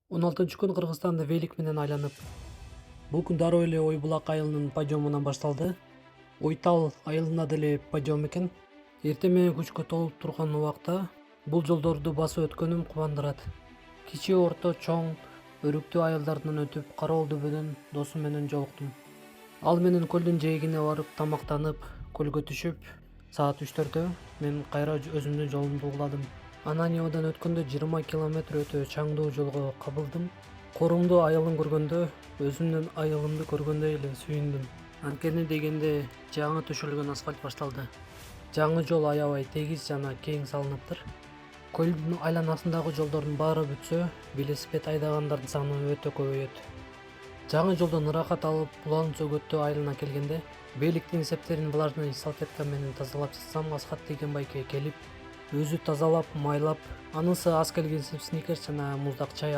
16-күн Кыргызстанды велик менен айланып. Бул күн дароо эле Ой булак айылынын подъемунан башталды. Ойтал айылына деле подъем экен. Эртең менен күчкө толуп турган убакта бул жолдорду басып өткөнүм кубандырат. Кичи, орто, чоң, өрүктүү айылдардан өтүп, Караолдүбөдөн досум менен жолуктум. Ал менен көлдүн жээгине барып тамактанып, көлгө түшүп, саат 3-төртө мен кайра өзүмдүн жолумду угуладым. Ананьевадан өткөндө 20 километр өтө чаңдуу жолго кабылдым. Корумду айылын көргөндө, өзүмдүн айылымды көргөндөй эле сүйүндүм. Анткени дегенде жаңы төшөлгөн асфальт башталды. Жаңы жол аябай тегиз жана кең салыныптыр. Көлдүн айланасындагы жолдордун баары бүтсө, велосипед айдагандардын саны өтө көбөйөт. Жаңы жолдон ырахат алып, Улан Сөгөттө айылына келгенде, Беликтин септерин влажный салфетка менен тазалап жатсам, Асхат деген байке келип, өзү тазалап, майлап, анысы аз келгенсип сникерс жана муздак чай алып